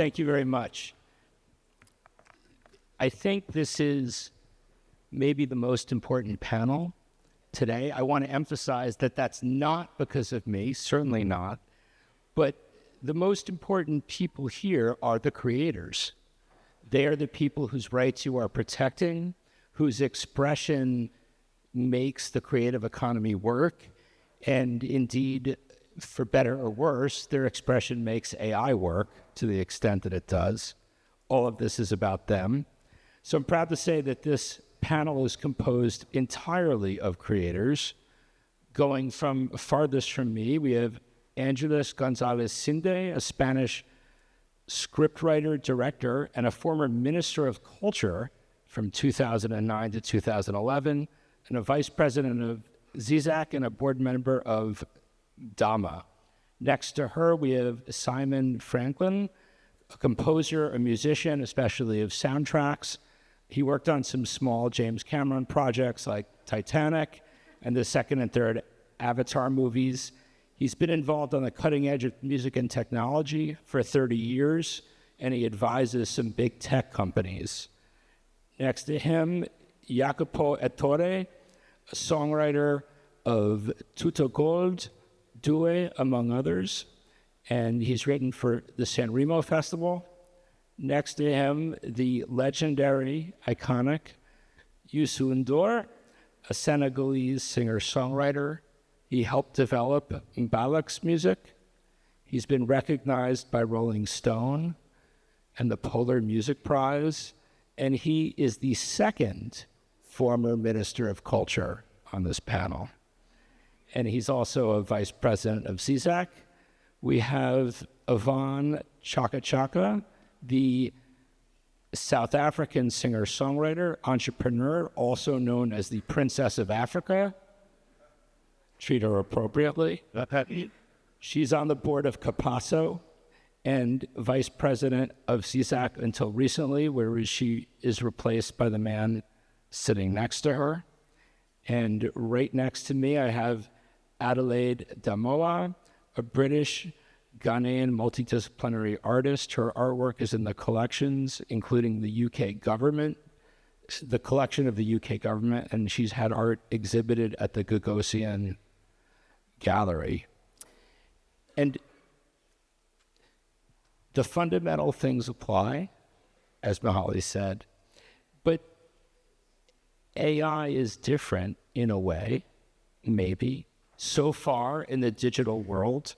Thank you very much. I think this is maybe the most important panel today. I want to emphasize that that's not because of me, certainly not, but the most important people here are the creators. They are the people whose rights you are protecting, whose expression makes the creative economy work, and indeed, for better or worse, their expression makes AI work to the extent that it does. All of this is about them. So I'm proud to say that this panel is composed entirely of creators. Going from farthest from me, we have Ángeles González-Sinde, a Spanish scriptwriter, director, and a former Minister of Culture from 2009 to 2011, and a vice president of CISAC and a board member of Damoah. Next to her, we have Simon Franglen, a composer, a musician, especially of soundtracks. He worked on some small James Cameron projects like Titanic and the second and third Avatar movies. He's been involved on the cutting edge of music and technology for 30 years, and he advises some big tech companies. Next to him, Jacopo Ettorre, a songwriter of Tutto Gold, Due, among others, and he's written for the San Remo Festival. Next to him, the legendary, iconic Youssou N'Dour, a Senegalese singer-songwriter. He helped develop Mbalak's music. He's been recognized by Rolling Stone and the Polar Music Prize, and he is the second former Minister of Culture on this panel. And he's also a vice president of CISAC. We have Yvonne Chaka Chaka, the South African singer-songwriter, entrepreneur, also known as the Princess of Africa. Treat her appropriately. She's on the board of Capasso and vice president of CISAC until recently, where she is replaced by the man sitting next to her. And right next to me, I have Adelaide Damoah, a British Ghanaian multidisciplinary artist. Her artwork is in the collections, including the UK government, the collection of the UK government, and she's had art exhibited at the Gagosian Gallery. And the fundamental things apply, as Mihaly said, but AI is different in a way, maybe. So far in the digital world,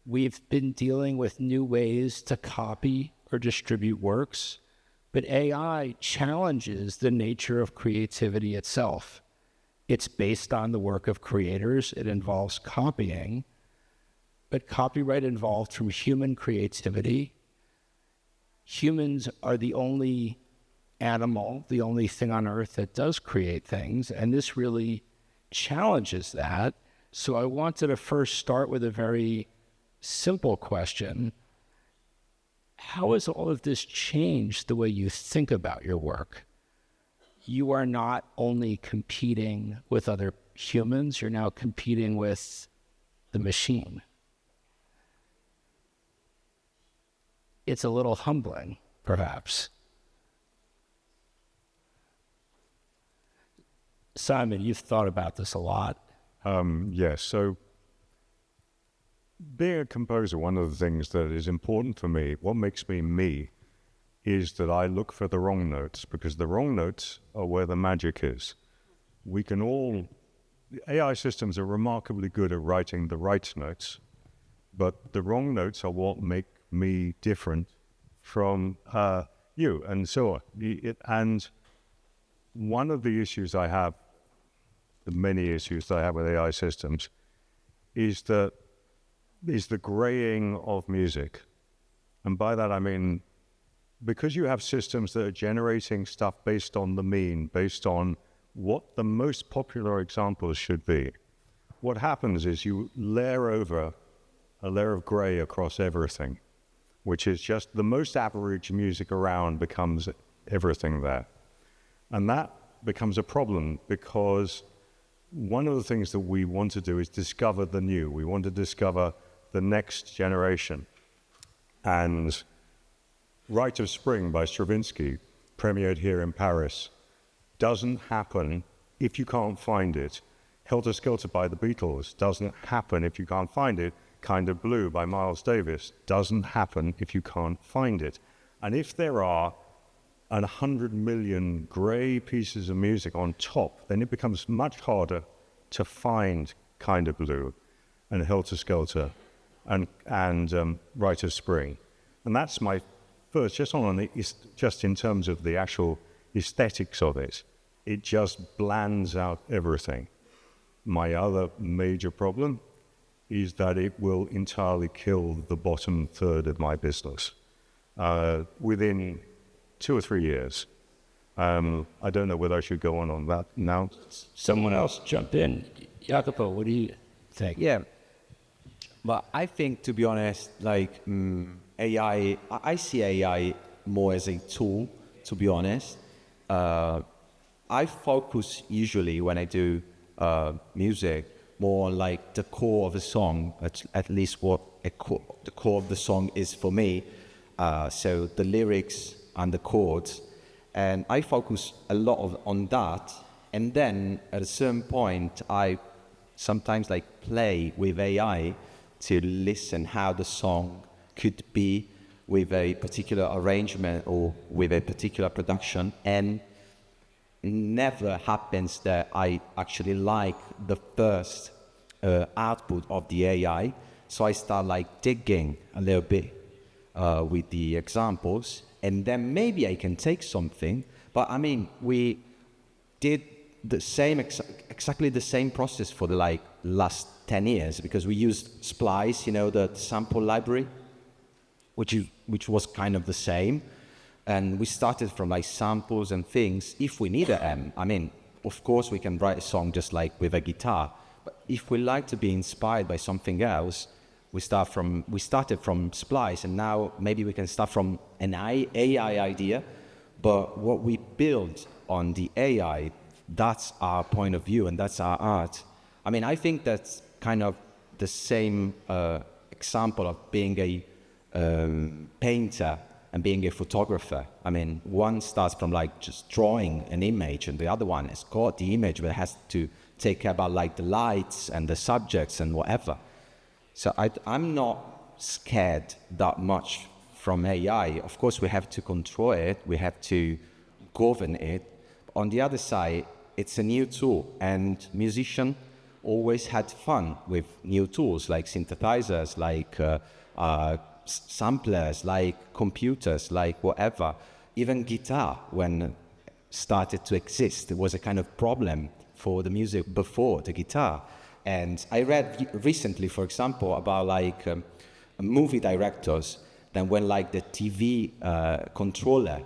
we've been dealing with new ways to copy or distribute works, but AI challenges the nature of creativity itself. It's based on the work of creators. It involves copying, but copyright involved from human creativity. Humans are the only animal, the only thing on earth that does create things, and this really challenges that. So I wanted to first start with a very simple question. How has all of this changed the way you think about your work? You are not only competing with other humans, you're now competing with the machine. It's a little humbling, perhaps. Simon, you've thought about this a lot. Yes, so being a composer, one of the things that is important for me, what makes me me, is that I look for the wrong notes, because the wrong notes are where the magic is. AI systems are remarkably good at writing the right notes, but the wrong notes are what make me different from you, and so on. And one of the issues I have, the many issues that I have with AI systems, is the graying of music. And by that I mean, because you have systems that are generating stuff based on the mean, based on what the most popular examples should be, what happens is you layer over a layer of gray across everything, which is just the most average music around becomes everything there. And that becomes a problem, because one of the things that we want to do is discover the new. We want to discover the next generation. And Rite of Spring by Stravinsky, premiered here in Paris, doesn't happen if you can't find it. Helter Skelter by the Beatles doesn't happen if you can't find it. Kind of Blue by Miles Davis doesn't happen if you can't find it. And if there are 100 million grey pieces of music on top, then it becomes much harder to find Kind of Blue and Helter Skelter and Rite of Spring. And that's my first, just in terms of the actual aesthetics of it. It just blands out everything. My other major problem is that it will entirely kill the bottom third of my business within 2 or 3 years. I don't know whether I should go on that now. Someone else jump in. Jacopo, what do you think? Yeah, but I think, to be honest, like AI, I see AI more as a tool, to be honest. I focus usually when I do music more on like the core of the song, at least what the core of the song is for me. So the lyrics and the chords, and I focus a lot on that. And then at a certain point, I sometimes like play with AI to listen how the song could be with a particular arrangement or with a particular production. And never happens that I actually like the first output of the AI. So I start like digging a little bit with the examples, and then maybe I can take something. But I mean, we did the same, exactly the same process for the like last 10 years, because we used Splice, you know, the sample library, which was kind of the same. And we started from like samples and things. If we need a I mean, of course we can write a song just like with a guitar. But if we like to be inspired by something else, we started from Splice, and now maybe we can start from an AI idea. But what we build on the AI, that's our point of view and that's our art. I mean, I think that's kind of the same example of being a painter and being a photographer. I mean, one starts from like just drawing an image, and the other one has got the image but has to take care about like the lights and the subjects and whatever. So I'm not scared that much from AI. Of course, we have to control it, we have to govern it. On the other side, it's a new tool, and musicians always had fun with new tools like synthesizers, like samplers, like computers, like whatever. Even guitar, when started to exist, it was a kind of problem for the music before the guitar. And I read recently, for example, about like movie directors, that when like the TV controller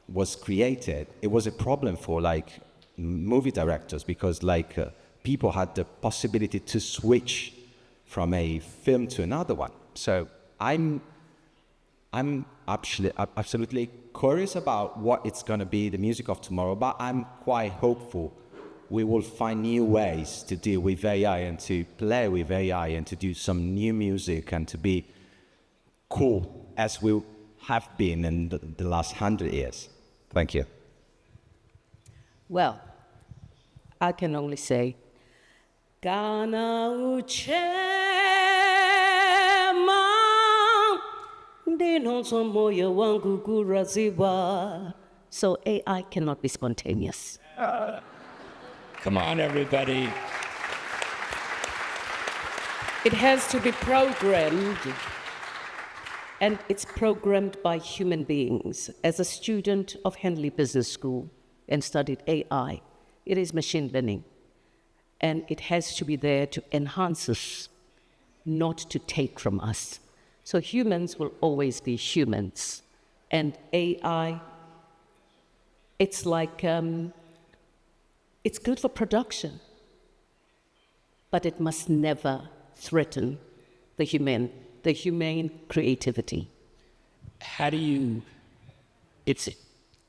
was created, it was a problem for like movie directors, because like people had the possibility to switch from a film to another one. So I'm absolutely curious about what it's going to be, the music of tomorrow, but I'm quite hopeful we will find new ways to deal with AI and to play with AI and to do some new music and to be cool as we have been in the last 100 years. Thank you. Well, I can only say, Kana uchema dinoso moyo wangu kuraziwa. So AI cannot be spontaneous. Come on, everybody. It has to be programmed, and it's programmed by human beings. As a student of Henley Business School and studied AI, it is machine learning, and it has to be there to enhance us, not to take from us. So humans will always be humans, and AI, it's like, it's good for production, but it must never threaten the humane creativity. How do you,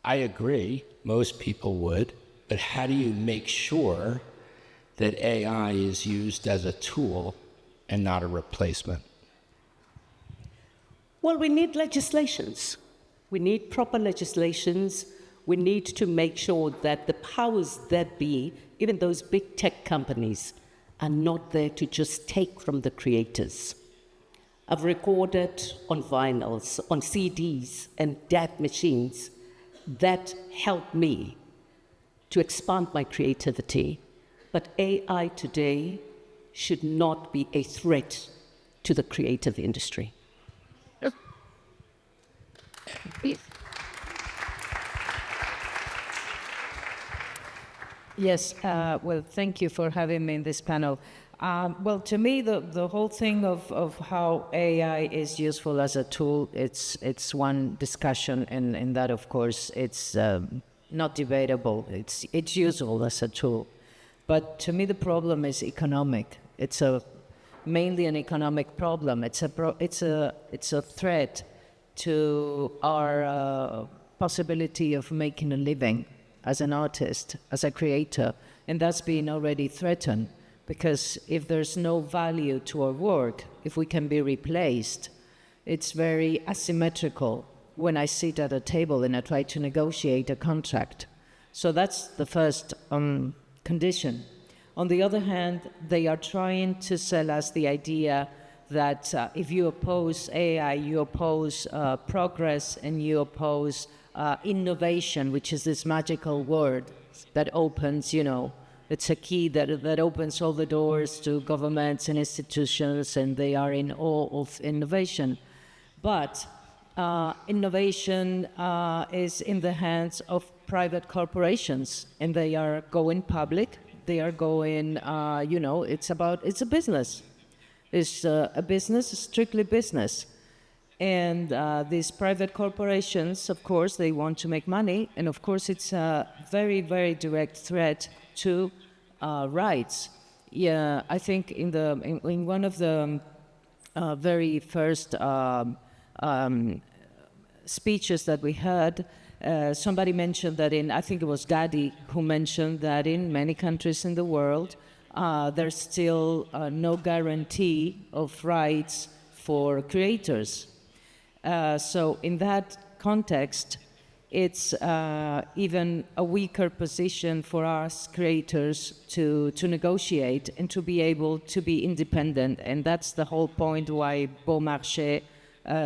I agree, most people would, but how do you make sure that AI is used as a tool and not a replacement? Well, we need legislations. We need proper legislations. We need to make sure that the powers that be, even those big tech companies, are not there to just take from the creators. I've recorded on vinyls, on CDs, and DAT machines that helped me to expand my creativity. But AI today should not be a threat to the creative industry. Yes, well, thank you for having me in this panel. Well, to me, the whole thing of how AI is useful as a tool, it's one discussion, and that, of course, it's not debatable. It's useful as a tool. But to me, the problem is economic. It's mainly an economic problem. It's a threat to our possibility of making a living as an artist, as a creator, and that's been already threatened, because if there's no value to our work, if we can be replaced, it's very asymmetrical when I sit at a table and I try to negotiate a contract. So that's the first condition. On the other hand, they are trying to sell us the idea that if you oppose AI, you oppose progress, and you oppose innovation, which is this magical word that opens, it's a key that opens all the doors to governments and institutions, and they are in awe of innovation. But innovation is in the hands of private corporations, and they are going public. They are going, it's a business. It's a business, strictly business. And these private corporations, of course, they want to make money. And of course, it's a very, very direct threat to rights. Yeah, I think in one of the very first speeches that we heard, somebody mentioned that I think it was Daddy who mentioned that in many countries in the world, there's still no guarantee of rights for creators. So in that context, it's even a weaker position for us creators to negotiate and to be able to be independent. And that's the whole point why Beaumarchais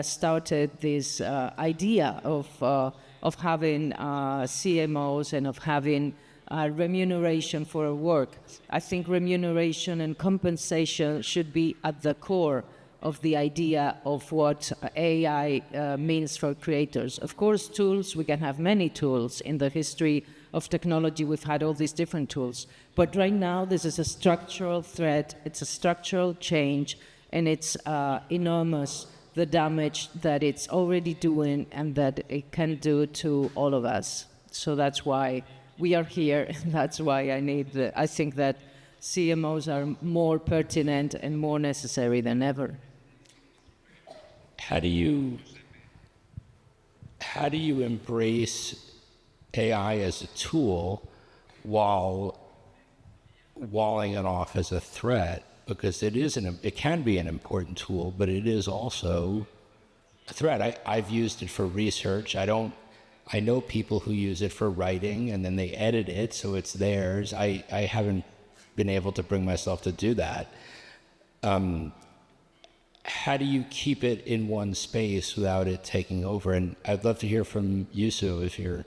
started this idea of having CMOs and of having remuneration for our work. I think remuneration and compensation should be at the core of the idea of what AI means for creators. Of course, tools, we can have many tools. In the history of technology, we've had all these different tools. But right now, this is a structural threat, it's a structural change, and it's enormous, the damage that it's already doing and that it can do to all of us. So that's why we are here, and that's why I think that CMOs are more pertinent and more necessary than ever. How do you embrace AI as a tool while walling it off as a threat? Because it can be an important tool, but it is also a threat. I've used it for research. I know people who use it for writing, and then they edit it so it's theirs. I haven't been able to bring myself to do that. How do you keep it in one space without it taking over? And I'd love to hear from Youssou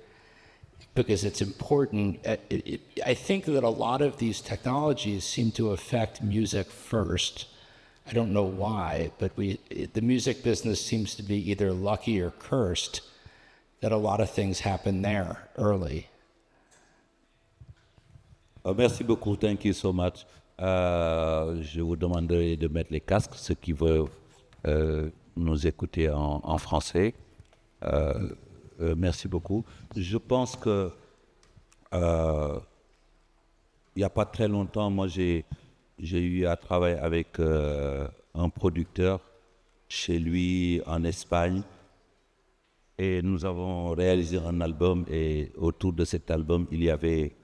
because it's important. I think that a lot of these technologies seem to affect music first. I don't know why, but the music business seems to be either lucky or cursed that a lot of things happen there early. Merci beaucoup, thank you so much. Je vous demanderai de mettre les casques, ceux qui veulent nous écouter en français. Merci beaucoup. Je pense que il n'y a pas très longtemps, moi j'ai eu à travailler avec un producteur chez lui en Espagne, et nous avons réalisé un album, et autour de cet album il y avait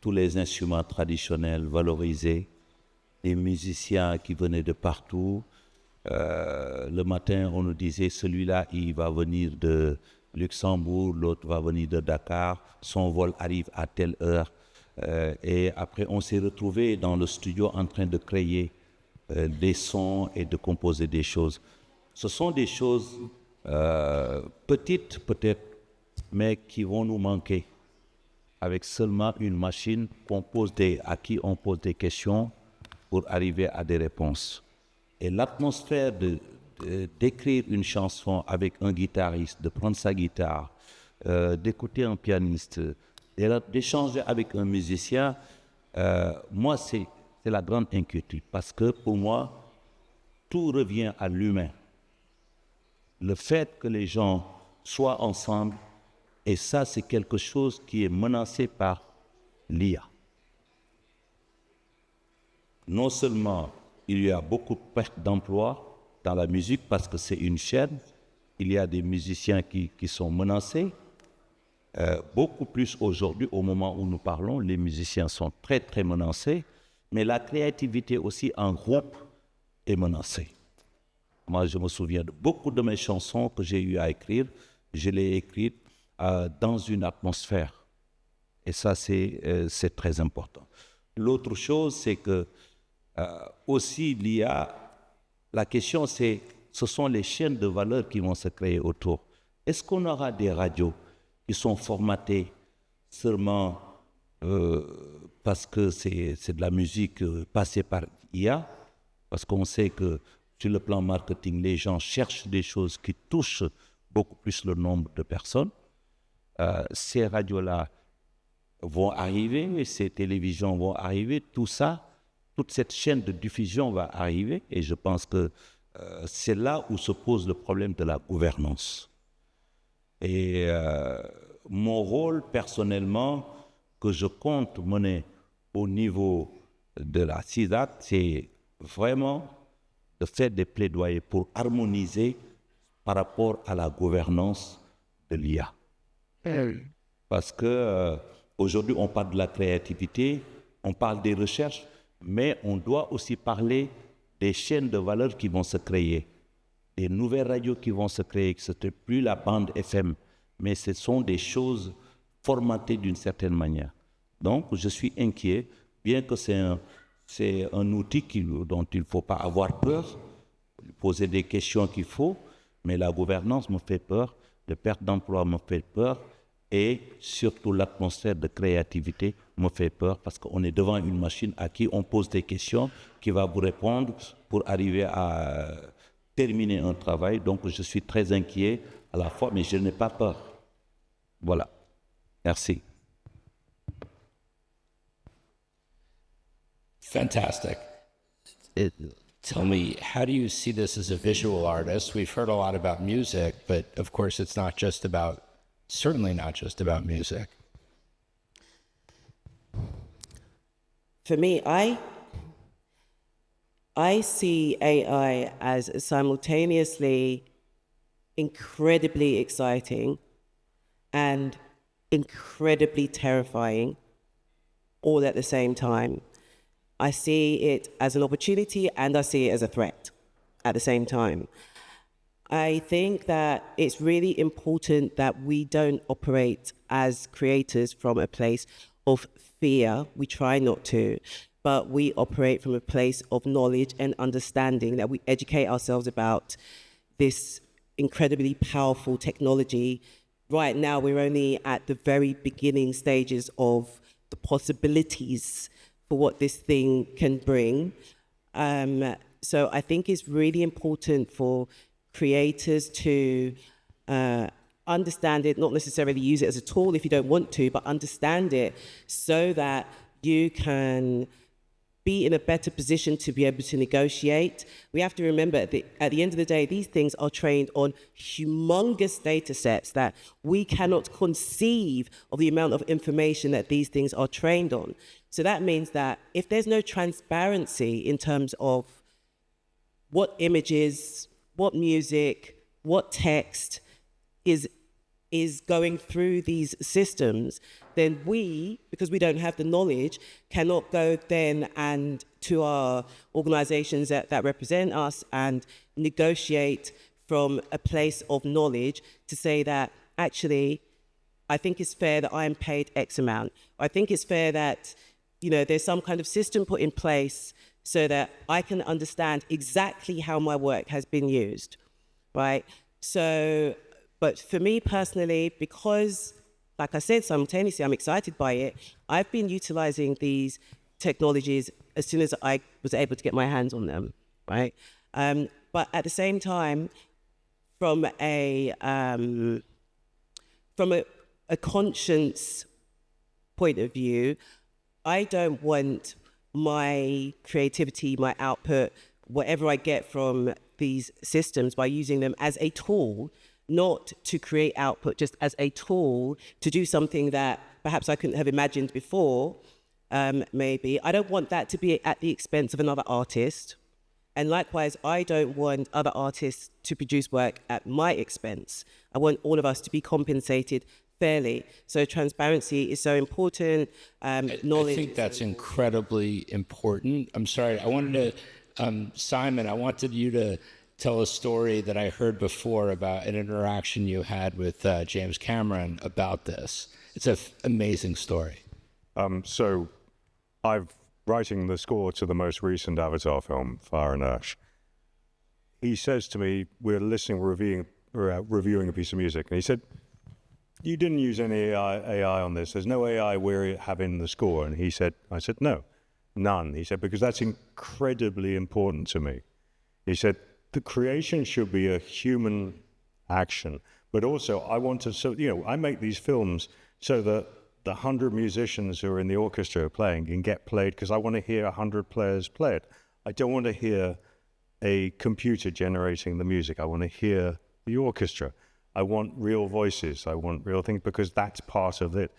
tous les instruments traditionnels valorisés, des musiciens qui venaient de partout, Le matin, on nous disait, celui-là, il va venir de Luxembourg, l'autre va venir de Dakar, son vol arrive à telle heure. Et après, on s'est retrouvés dans le studio en train de créer des sons et de composer des choses. Ce sont des choses petites peut-être, mais qui vont nous manquer. Avec seulement une machine à qui on pose des questions pour arriver à des réponses. Et l'atmosphère d'écrire une chanson avec un guitariste, de prendre sa guitare, d'écouter un pianiste, d'échanger avec un musicien, moi, c'est la grande inquiétude. Parce que pour moi, tout revient à l'humain. Le fait que les gens soient ensemble, et ça, c'est quelque chose qui est menacé par l'IA. Non seulement il y a beaucoup de pertes d'emplois dans la musique parce que c'est une chaîne, il y a des musiciens qui sont menacés. Beaucoup plus aujourd'hui, au moment où nous parlons, les musiciens sont très, très menacés, mais la créativité aussi en groupe est menacée. Moi, je me souviens de beaucoup de mes chansons que j'ai eu à écrire, je les ai écrites dans une atmosphère. Et ça, c'est très important. L'autre chose, c'est que aussi l'IA, la question c'est, ce sont les chaînes de valeur qui vont se créer autour. Est-ce qu'on aura des radios qui sont formatées seulement parce que c'est de la musique passée par IA? Parce qu'on sait que sur le plan marketing, les gens cherchent des choses qui touchent beaucoup plus le nombre de personnes. Ces radios-là vont arriver, ces télévisions vont arriver, tout ça, toute cette chaîne de diffusion va arriver et je pense que c'est là où se pose le problème de la gouvernance. Et mon rôle personnellement que je compte mener au niveau de la CISAC, c'est vraiment de faire des plaidoyers pour harmoniser par rapport à la gouvernance de l'IA. Parce que aujourd'hui on parle de la créativité, on parle des recherches, mais on doit aussi parler des chaînes de valeur qui vont se créer, des nouvelles radios qui vont se créer, que ce n'est plus la bande FM, mais ce sont des choses formatées d'une certaine manière. Donc, je suis inquiet, bien que c'est un outil dont il ne faut pas avoir peur, poser des questions qu'il faut, mais la gouvernance me fait peur, les pertes d'emploi me fait peur, et surtout l'atmosphère de créativité me fait peur parce qu'on est devant une machine à qui on pose des questions qui va vous répondre pour arriver à terminer un travail. Donc je suis très inquiet à la fois, mais je n'ai pas peur. Voilà. Merci. Fantastic. Tell me, how do you see this as a visual artist? We've heard a lot about music, but of course it's certainly not just about music. For me, I see AI as simultaneously incredibly exciting and incredibly terrifying all at the same time. I see it as an opportunity and I see it as a threat at the same time. I think that it's really important that we don't operate as creators from a place of fear. We try not to, but we operate from a place of knowledge and understanding, that we educate ourselves about this incredibly powerful technology. Right now, we're only at the very beginning stages of the possibilities for what this thing can bring. So I think it's really important for creators to understand it, not necessarily use it as a tool if you don't want to, but understand it so that you can be in a better position to be able to negotiate. We have to remember that at the end of the day, these things are trained on humongous data sets that we cannot conceive of the amount of information that these things are trained on. So that means that if there's no transparency in terms of what images, what music, what text is going through these systems, then we, because we don't have the knowledge, cannot go then and to our organizations that represent us and negotiate from a place of knowledge to say that actually, I think it's fair that I am paid X amount. I think it's fair that, there's some kind of system put in place so that I can understand exactly how my work has been used, right? So, but for me personally, because, like I said, simultaneously, I'm excited by it, I've been utilizing these technologies as soon as I was able to get my hands on them, right? But at the same time, from a conscience point of view, I don't want my creativity, my output, whatever I get from these systems by using them as a tool, not to create output, just as a tool to do something that perhaps I couldn't have imagined before, maybe. I don't want that to be at the expense of another artist. And likewise, I don't want other artists to produce work at my expense. I want all of us to be compensated fairly. So transparency is so important. Knowledge. I think that's incredibly important. I'm sorry, I wanted to, Simon, I wanted you to tell a story that I heard before about an interaction you had with James Cameron about this. It's an amazing story. So I've writing the score to the most recent Avatar film, Fire and Ash. He says to me, we're reviewing a piece of music, and he said, you didn't use any AI on this. There's no AI we have in the score. And I said, no, none. He said, because that's incredibly important to me. He said, the creation should be a human action, but also I want to, I make these films so that the 100 musicians who are in the orchestra playing can get played because I want to hear 100 players play it. I don't want to hear a computer generating the music. I want to hear the orchestra. I want real voices. I want real things because that's part of it.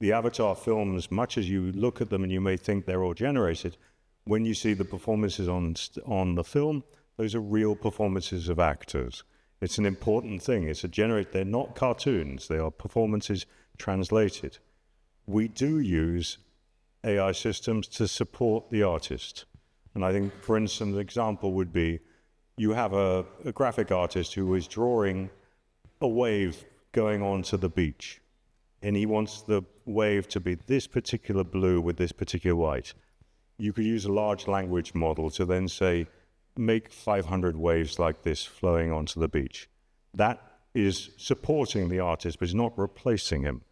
The Avatar films, much as you look at them and you may think they're all generated, when you see the performances on the film, those are real performances of actors. It's an important thing. They're not cartoons. They are performances translated. We do use AI systems to support the artist. And I think, for instance, an example would be you have a graphic artist who is drawing a wave going onto the beach. And he wants the wave to be this particular blue with this particular white. You could use a large language model to then say, make 500 waves like this flowing onto the beach. That is supporting the artist, but it's not replacing him.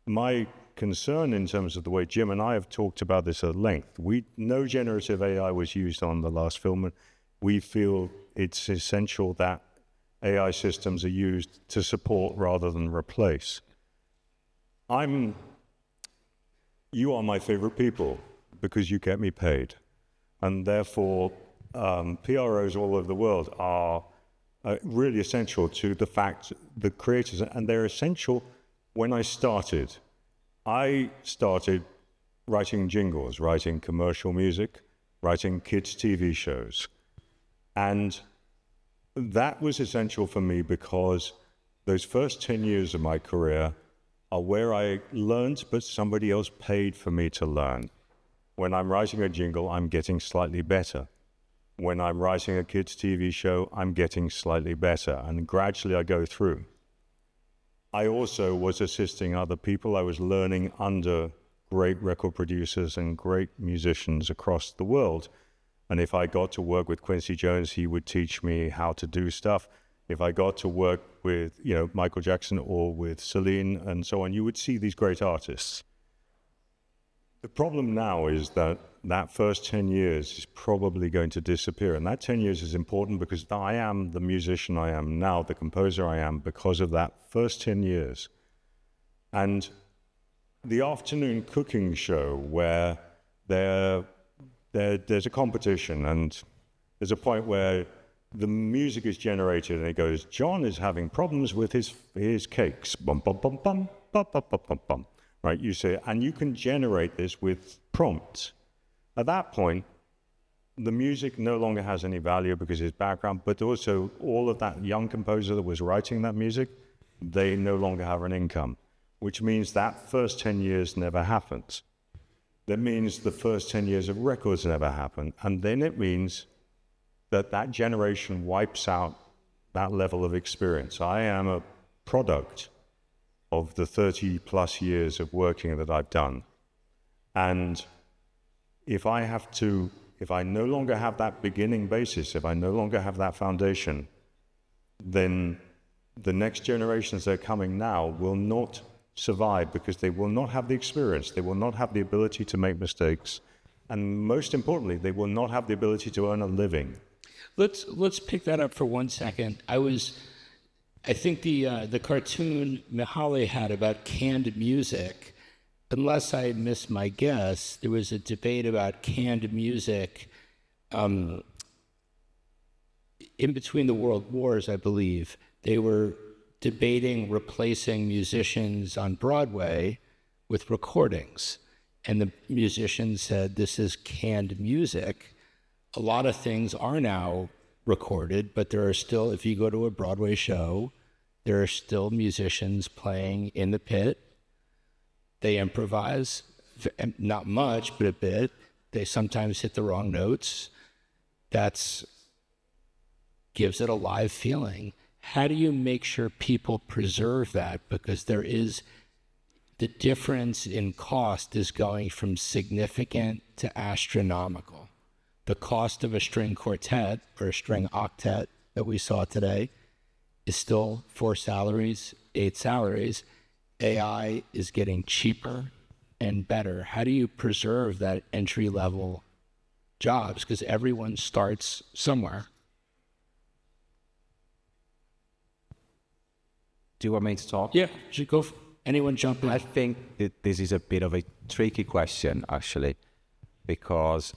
My concern in terms of the way Jim and I have talked about this at length, no generative AI was used on the last film, and we feel it's essential that AI systems are used to support rather than replace. You are my favorite people because you get me paid. And therefore, PROs all over the world are really essential to the creators, and they're essential. When I started writing jingles, writing commercial music, writing kids' TV shows. And that was essential for me because those first 10 years of my career are where I learned, but somebody else paid for me to learn. When I'm writing a jingle, I'm getting slightly better. When I'm writing a kids' TV show, I'm getting slightly better, and gradually I go through. I also was assisting other people. I was learning under great record producers and great musicians across the world. And if I got to work with Quincy Jones, he would teach me how to do stuff. If I got to work with, Michael Jackson or with Celine and so on, you would see these great artists. The problem now is that first 10 years is probably going to disappear. And that 10 years is important because I am the musician I am now, the composer I am, because of that first 10 years. And the afternoon cooking show where there's a competition and there's a point where the music is generated and it goes, John is having problems with his cakes. Bum, bum, bum, bum, bum, bum, bum, bum, bum. Right, you say, and you can generate this with prompts. At that point, the music no longer has any value because of its background, but also all of that young composer that was writing that music, they no longer have an income, which means that first 10 years never happens. that means the first 10 years of records never happened. And then it means that that generation wipes out that level of experience. I am a product of the 30 plus years of working that I've done. And if I no longer have that beginning basis, if I no longer have that foundation, then the next generations that are coming now will not survive because they will not have the experience, they will not have the ability to make mistakes, and most importantly, they will not have the ability to earn a living. Let's pick that up for 1 second. I think the cartoon Mihaly had about canned music, unless I missed my guess, there was a debate about canned music in between the world wars, I believe. They were debating replacing musicians on Broadway with recordings. And the musicians said, this is canned music. A lot of things are now recorded, but there are still, if you go to a Broadway show, there are still musicians playing in the pit. They improvise, not much, but a bit. They sometimes hit the wrong notes. That gives it a live feeling. How do you make sure people preserve that? Because the difference in cost is going from significant to astronomical. The cost of a string quartet or a string octet that we saw today is still 4 salaries, 8 salaries. AI is getting cheaper and better. How do you preserve that entry-level jobs? Because everyone starts somewhere. Do you want me to talk? Yeah, anyone jump in? I think that this is a bit of a tricky question, actually, because,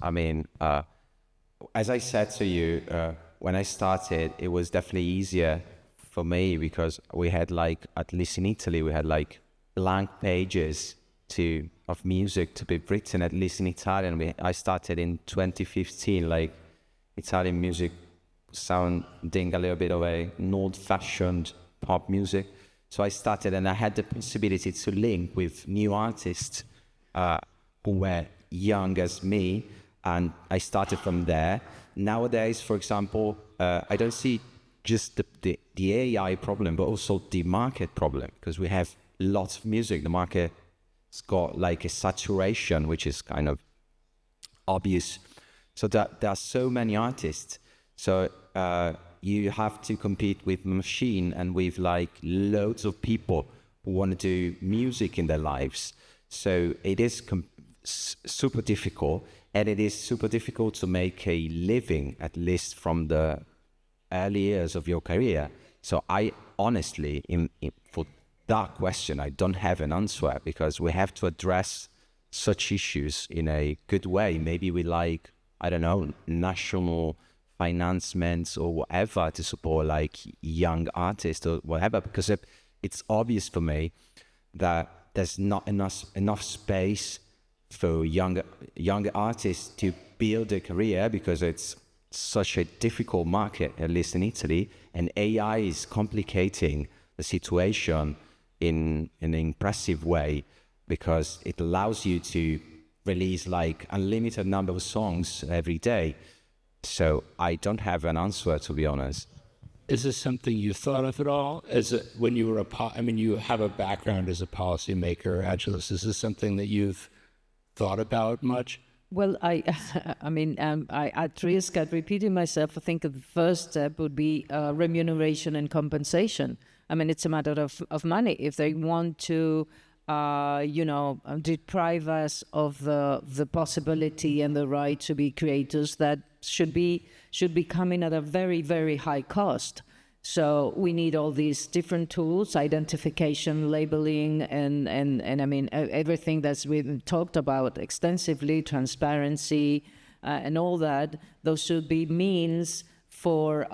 as I said to you, when I started, it was definitely easier for me because we had at least in Italy, we had blank pages of music to be written, at least in Italian. I started in 2015, Italian music sounding a little bit of an old-fashioned pop music. So I started and I had the possibility to link with new artists who were young as me, and I started from there. Nowadays, for example, I don't see just the AI problem, but also the market problem, because we have lots of music. The market's got a saturation, which is kind of obvious. So that there are so many artists. So you have to compete with machine and with loads of people who want to do music in their lives. So it is super difficult, and it is super difficult to make a living, at least from the early years of your career. So I honestly, for that question, I don't have an answer, because we have to address such issues in a good way. Maybe we national financements or whatever to support young artists or whatever, because it's obvious for me that there's not enough space for younger artists to build a career, because it's such a difficult market, at least in Italy, and AI is complicating the situation in an impressive way, because it allows you to release unlimited number of songs every day. So I don't have an answer, to be honest. Is this something you thought of at all? When you were you have a background as a policymaker, Ángeles. Is this something that you've thought about much? Well, I at risk at repeating myself, I think the first step would be remuneration and compensation. It's a matter of money. If they want to, deprive us of the possibility and the right to be creators, that should be coming at a very, very high cost. So we need all these different tools, identification, labeling, and everything that's been talked about extensively, transparency, and all that. Those should be means for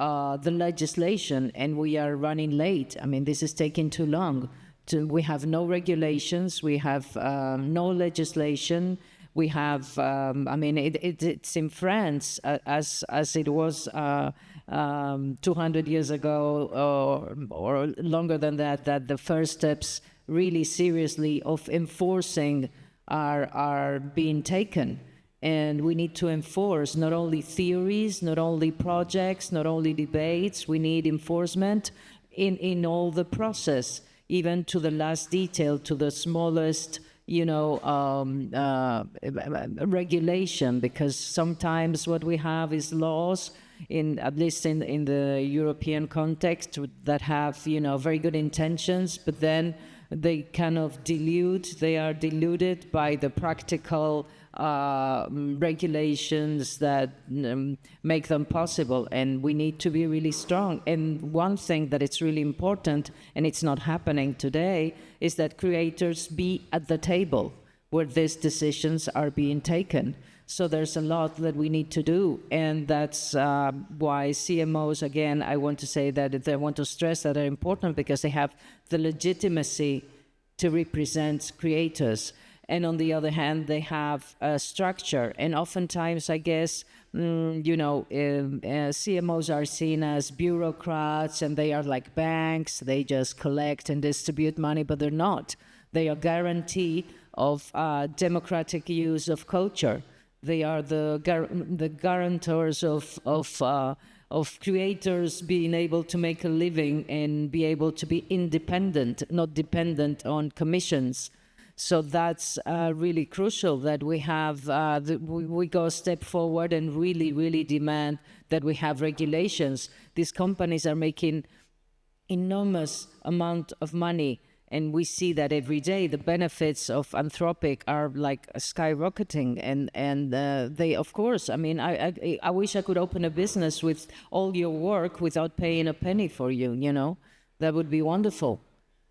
the legislation, and we are running late. This is taking too long. We have no regulations, we have no legislation. We have, it's in France, as it was 200 years ago, or longer than that the first steps really seriously of enforcing are being taken. And we need to enforce not only theories, not only projects, not only debates. We need enforcement in all the process, even to the last detail, to the smallest, regulation, because sometimes what we have is laws, at least in the European context, that have, very good intentions, but then they kind of they are diluted by the practical regulations that make them possible, and we need to be really strong. And one thing that it's really important, and it's not happening today, is that creators be at the table where these decisions are being taken. So there's a lot that we need to do, and that's why CMOs, again, I want to say that I want to stress that are important, because they have the legitimacy to represent creators. And on the other hand, they have a structure. And oftentimes, I guess, CMOs are seen as bureaucrats, and they are like banks. They just collect and distribute money, but they're not. They are guarantee of democratic use of culture. They are the guarantors of creators being able to make a living and be able to be independent, not dependent on commissions. So that's really crucial that we have, we go a step forward and really, really demand that we have regulations. These companies are making enormous amount of money, and we see that every day. The benefits of Anthropic are like skyrocketing, and they, of course, I mean, I wish I could open a business with all your work without paying a penny for you, That would be wonderful.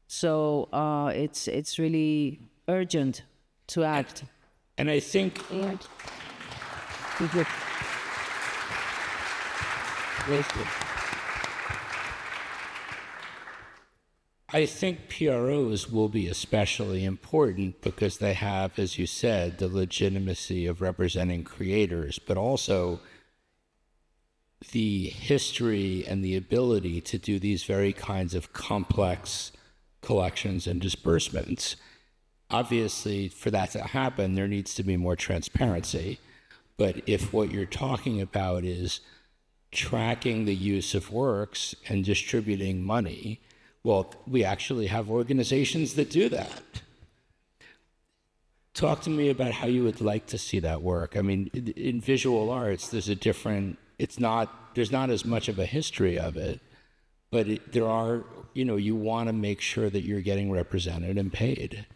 So it's really urgent to act. And I think PROs will be especially important because they have, as you said, the legitimacy of representing creators, but also the history and the ability to do these very kinds of complex collections and disbursements. Obviously, for that to happen, there needs to be more transparency. But if what you're talking about is tracking the use of works and distributing money, well, we actually have organizations that do that. Talk to me about how you would like to see that work. I mean, in visual arts, there's not as much of a history of it, but there are, you want to make sure that you're getting represented and paid.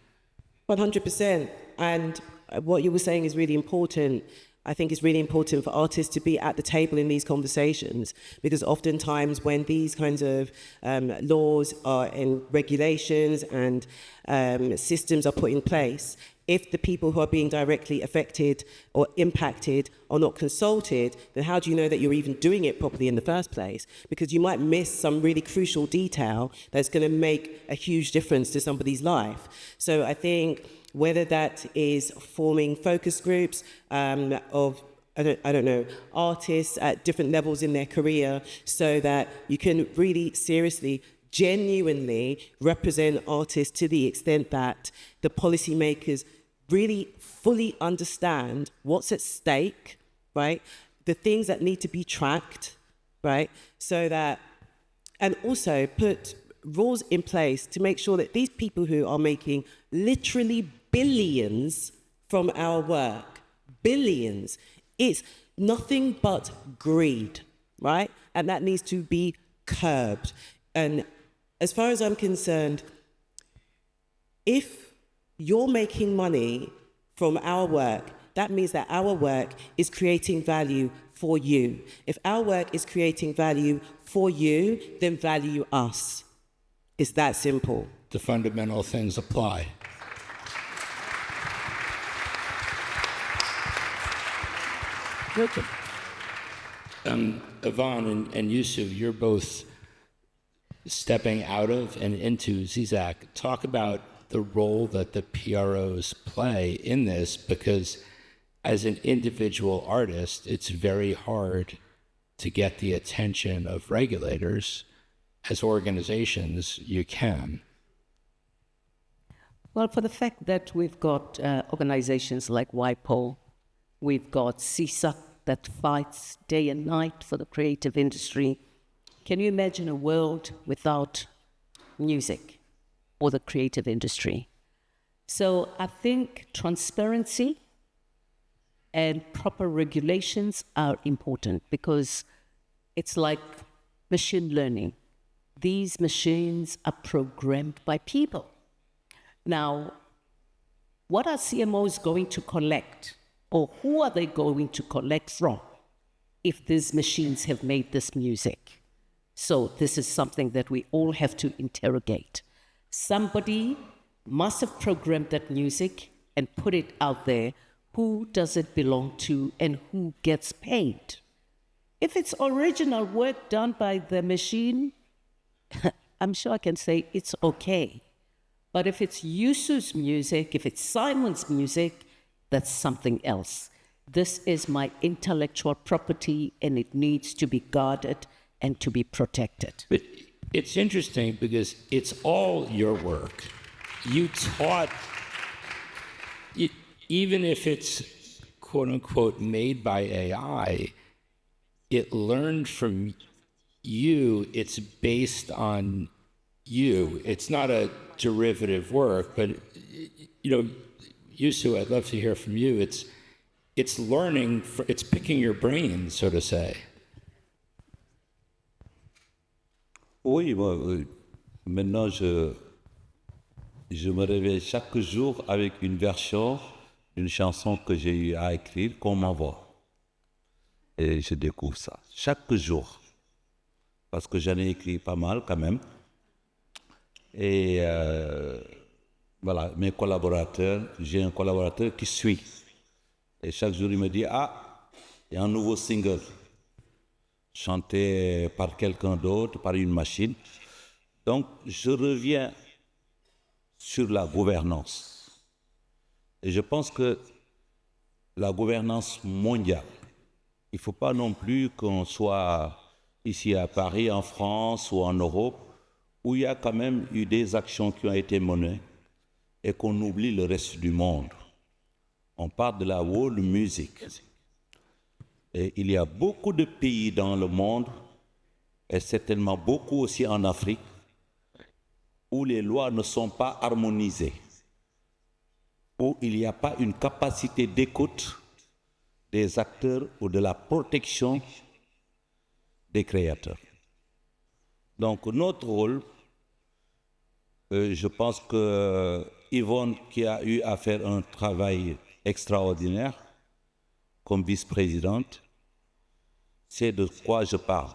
100%. And what you were saying is really important. I think it's really important for artists to be at the table in these conversations, because oftentimes when these kinds of laws and regulations and systems are put in place, if the people who are being directly affected or impacted are not consulted, then how do you know that you're even doing it properly in the first place? Because you might miss some really crucial detail that's going to make a huge difference to somebody's life. So I think whether that is forming focus groups of, I don't know, artists at different levels in their career, so that you can really seriously, genuinely represent artists to the extent that the policymakers really fully understand what's at stake, right? The things that need to be tracked, right? So that, and also put rules in place to make sure that these people who are making literally billions from our work, billions, it's nothing but greed, right? And that needs to be curbed. And as far as I'm concerned, if you're making money from our work, that means that our work is creating value for you. If our work is creating value for you, then value us. It's that simple. The fundamental things apply. Yvonne and Youssou, you're both stepping out of and into CISAC. Talk about the role that the PROs play in this, because as an individual artist, it's very hard to get the attention of regulators. As organizations, you can. Well, for the fact that we've got organizations like WIPO, we've got CISAC that fights day and night for the creative industry. Can you imagine a world without music or the creative industry? So I think transparency and proper regulations are important because it's like machine learning. These machines are programmed by people. Now, what are CMOs going to collect, or who are they going to collect from if these machines have made this music? So this is something that we all have to interrogate. Somebody must have programmed that music and put it out there. Who does it belong to and who gets paid? If it's original work done by the machine, I'm sure I can say it's okay. But if it's Youssou's music, if it's Simon's music, that's something else. This is my intellectual property and it needs to be guarded and to be protected. But it's interesting because it's all your work. You taught, even if it's quote unquote made by AI, it learned from you, it's based on you. It's not a derivative work, but Youssou, I'd love to hear from you. It's learning, it's picking your brain, so to say. Oui, maintenant je me réveille chaque jour avec une version d'une chanson que j'ai eu à écrire qu'on m'envoie. Et je découvre ça chaque jour. Parce que j'en ai écrit pas mal quand même. Et voilà, mes collaborateurs, j'ai un collaborateur qui suit. Et chaque jour, il me dit, ah, il y a un nouveau single, chanté par quelqu'un d'autre, par une machine. Donc, je reviens sur la gouvernance. Et je pense que la gouvernance mondiale, il ne faut pas non plus qu'on soit ici à Paris, en France ou en Europe, où il y a quand même eu des actions qui ont été menées et qu'on oublie le reste du monde. On parle de la world music. Et il y a beaucoup de pays dans le monde, et certainement beaucoup aussi en Afrique, où les lois ne sont pas harmonisées, où il n'y a pas une capacité d'écoute des acteurs ou de la protection des créateurs. Donc notre rôle, je pense que Yvonne, qui a eu à faire un travail extraordinaire comme vice-présidente, c'est de quoi je parle.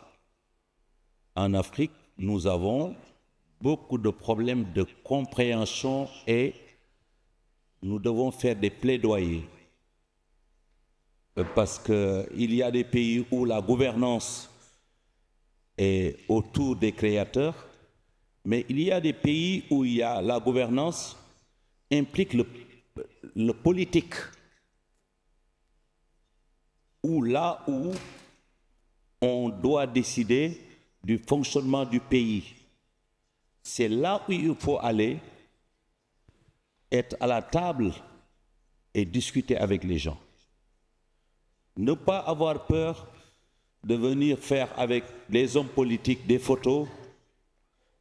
En Afrique, nous avons beaucoup de problèmes de compréhension et nous devons faire des plaidoyers. Parce qu'il y a des pays où la gouvernance est autour des créateurs, mais il y a des pays où il y a la gouvernance implique le politique. Où là où on doit décider du fonctionnement du pays. C'est là où il faut aller, être à la table et discuter avec les gens. Ne pas avoir peur de venir faire avec les hommes politiques des photos,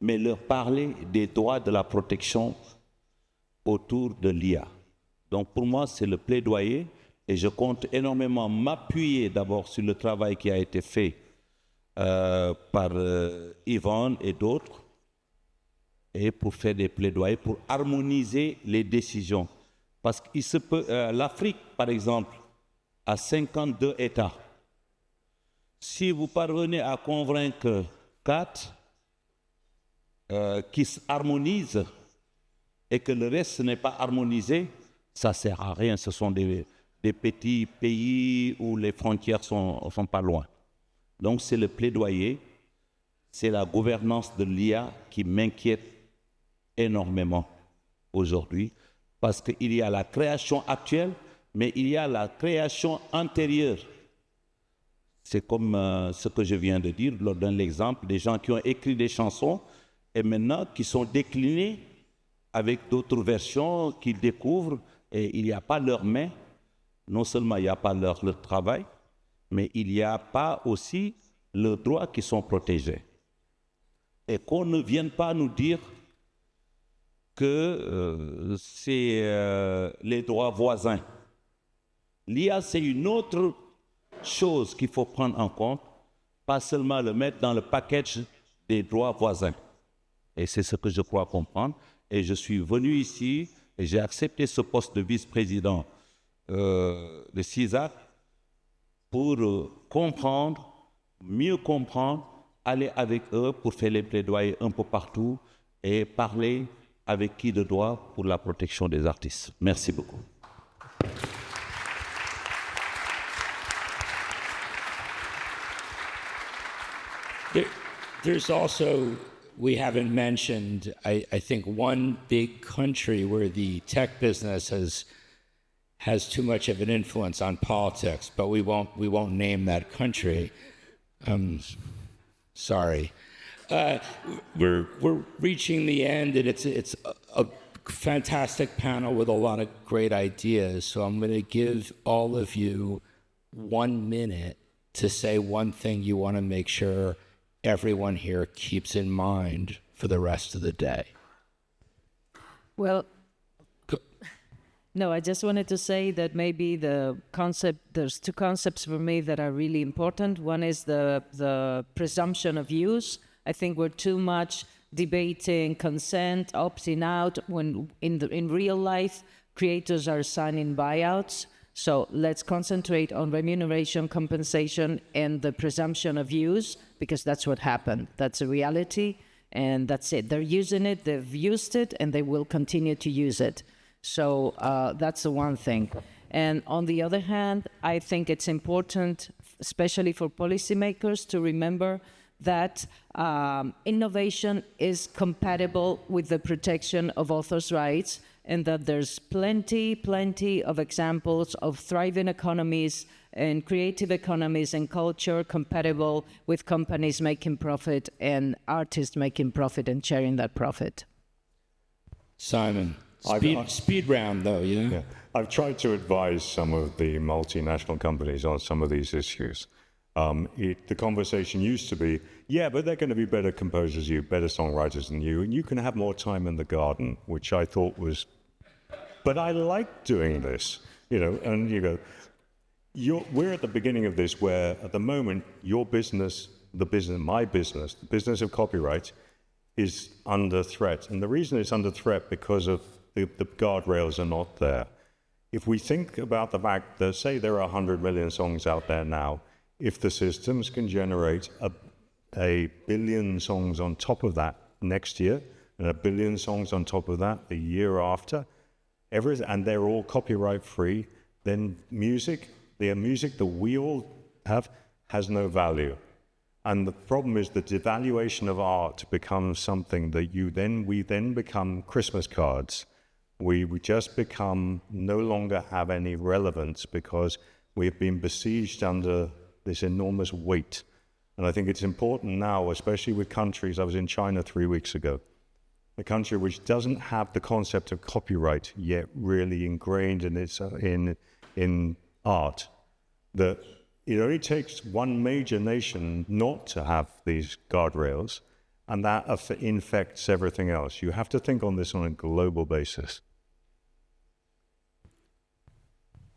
mais leur parler des droits de la protection autour de l'IA. Donc pour moi, c'est le plaidoyer et je compte énormément m'appuyer d'abord sur le travail qui a été fait par Yvonne et d'autres et pour faire des plaidoyers, pour harmoniser les décisions. Parce qu'il se peut, l'Afrique, par exemple, a 52 États. Si vous parvenez à convaincre 4 qui s'harmonisent et que le reste n'est pas harmonisé, ça ne sert à rien. Ce sont des petits pays où les frontières sont pas loin. Donc c'est le plaidoyer, c'est la gouvernance de l'IA qui m'inquiète énormément aujourd'hui, parce qu'il y a la création actuelle, mais il y a la création antérieure. C'est comme ce que je viens de dire, donne l'exemple des gens qui ont écrit des chansons et maintenant qui sont déclinées avec d'autres versions qu'ils découvrent et il n'y a pas leur main. Non seulement il n'y a pas leur travail, mais il n'y a pas aussi leurs droits qui sont protégés. Et qu'on ne vienne pas nous dire que c'est les droits voisins. L'IA, c'est une autre chose qu'il faut prendre en compte, pas seulement le mettre dans le package des droits voisins. Et c'est ce que je crois comprendre. Et je suis venu ici et j'ai accepté ce poste de vice-président de CISAC pour comprendre, mieux comprendre, aller avec eux pour faire les plaidoyers un peu partout et parler avec qui de droit pour la protection des artistes. Merci beaucoup. There's also, we haven't mentioned, I think one big country where the tech business has too much of an influence on politics, but we won't name that country. Sorry. We're reaching the end, and it's a fantastic panel with a lot of great ideas. So I'm going to give all of you 1 minute to say one thing you want to make sure everyone here keeps in mind for the rest of the day. Well, no, I just wanted to say that maybe there's two concepts for me that are really important. One is the presumption of use. I think we're too much debating consent, opting out, when in real life, creators are signing buyouts. So let's concentrate on remuneration, compensation, and the presumption of use, because that's what happened. That's a reality, and that's it. They're using it, they've used it, and they will continue to use it. So that's the one thing. And on the other hand, I think it's important, especially for policymakers, to remember that innovation is compatible with the protection of authors' rights, and that there's plenty of examples of thriving economies and creative economies and culture compatible with companies making profit and artists making profit and sharing that profit. Simon, speed round though, yeah? Yeah. I've tried to advise some of the multinational companies on some of these issues. The conversation used to be, yeah, but they're going to be better composers than you, better songwriters than you, and you can have more time in the garden, which I thought was, but I like doing this, and you go, we're at the beginning of this where at the moment, your business, my business, the business of copyright is under threat. And the reason it's under threat because of the guardrails are not there. If we think about the fact that, say there are 100 million songs out there now, if the systems can generate a billion songs on top of that next year, and a billion songs on top of that the year after, and they're all copyright free, then the music that we all have has no value. And the problem is the devaluation of art becomes something that we then become Christmas cards. We just no longer have any relevance because we've been besieged under this enormous weight. And I think it's important now, especially with countries, I was in China 3 weeks ago, a country which doesn't have the concept of copyright yet really ingrained in art, that it only takes one major nation not to have these guardrails, and that infects everything else. You have to think on this on a global basis.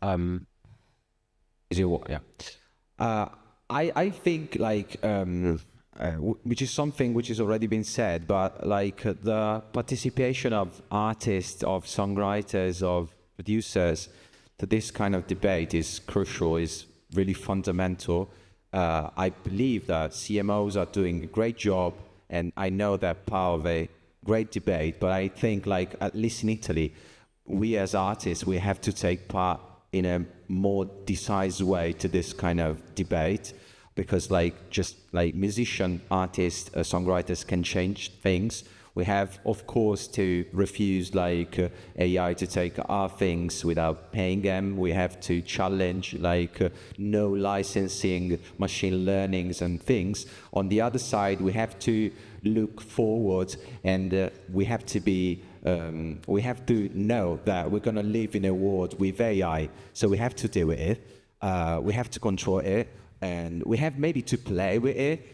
I think which is something which has already been said, but the participation of artists, of songwriters, of producers to this kind of debate is crucial, is really fundamental. I believe that CMOs are doing a great job, and I know they're part of a great debate, but I think at least in Italy, we as artists, we have to take part in a more decisive way to this kind of debate, because musician, artists, songwriters can change things. We have, of course, to refuse AI to take our things without paying them. We have to challenge no licensing, machine learnings and things. On the other side, we have to look forward, and we have to be. We have to know that we're going to live in a world with AI, so we have to deal with it. We have to control it, and we have maybe to play with it,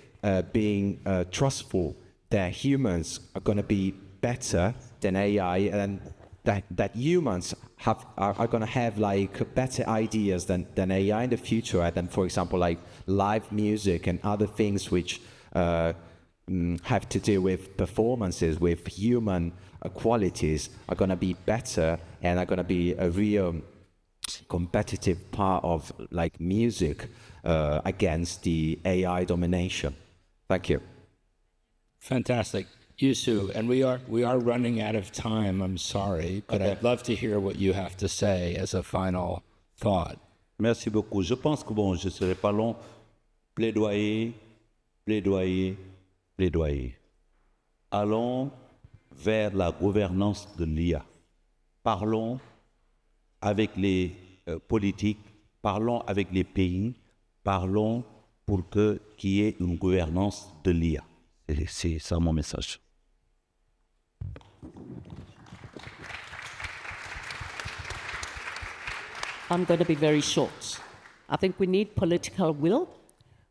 being trustful that humans are going to be better than AI, and that humans are going to have like better ideas than AI in the future, and then, for example, like live music and other things which have to do with performances, with human qualities, are going to be better and are going to be a real competitive part of like music against the AI domination. Thank you. Fantastic. Youssou, and we are running out of time, I'm sorry, but I'd love to hear what you have to say as a final thought. Merci beaucoup. Je pense que bon, je ne serai pas long. Plaidoyer, plaidoyer, plaidoyer. Allons vers la gouvernance de l'IA. Parlons avec les politiques, parlons avec les pays, parlons pour qu'il y ait une gouvernance de l'IA. C'est ça mon message. I'm going to be very short. I think we need political will.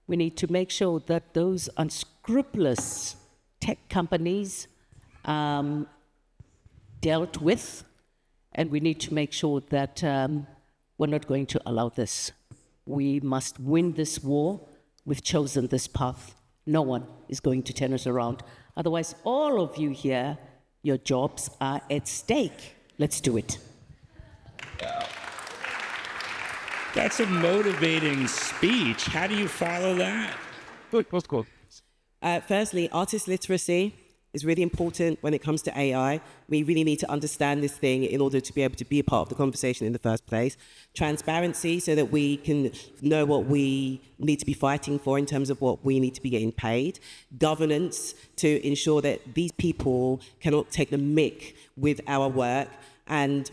We need to make sure that those unscrupulous tech companies dealt with, and we need to make sure that we're not going to allow this. We must win this war. We've chosen this path. No one is going to turn us around. Otherwise, all of you here, your jobs are at stake. Let's do it. That's a motivating speech. How do you follow that? Firstly, artist literacy is really important when it comes to AI. We really need to understand this thing in order to be able to be a part of the conversation in the first place. Transparency, so that we can know what we need to be fighting for in terms of what we need to be getting paid. Governance, to ensure that these people cannot take the mick with our work. And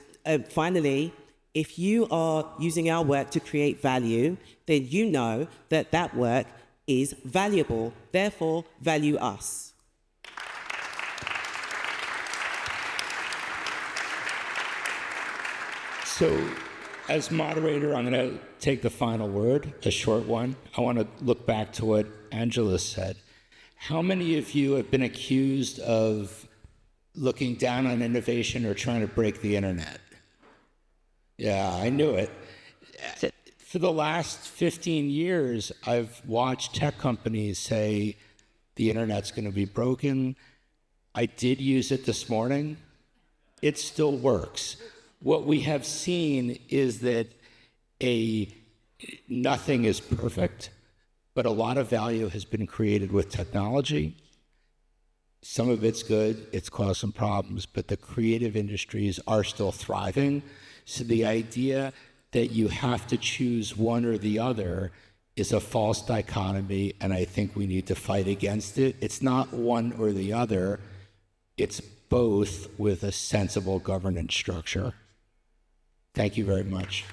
finally, if you are using our work to create value, then you know that that work is valuable. Therefore, value us. So, as moderator, I'm going to take the final word, a short one. I want to look back to what Angela said. How many of you have been accused of looking down on innovation or trying to break the internet? Yeah, I knew it. For the last 15 years, I've watched tech companies say the internet's going to be broken. I did use it this morning. It still works. What we have seen is that nothing is perfect, but a lot of value has been created with technology. Some of it's good, it's caused some problems, but the creative industries are still thriving. So the idea that you have to choose one or the other is a false dichotomy, and I think we need to fight against it. It's not one or the other, it's both with a sensible governance structure. Thank you very much.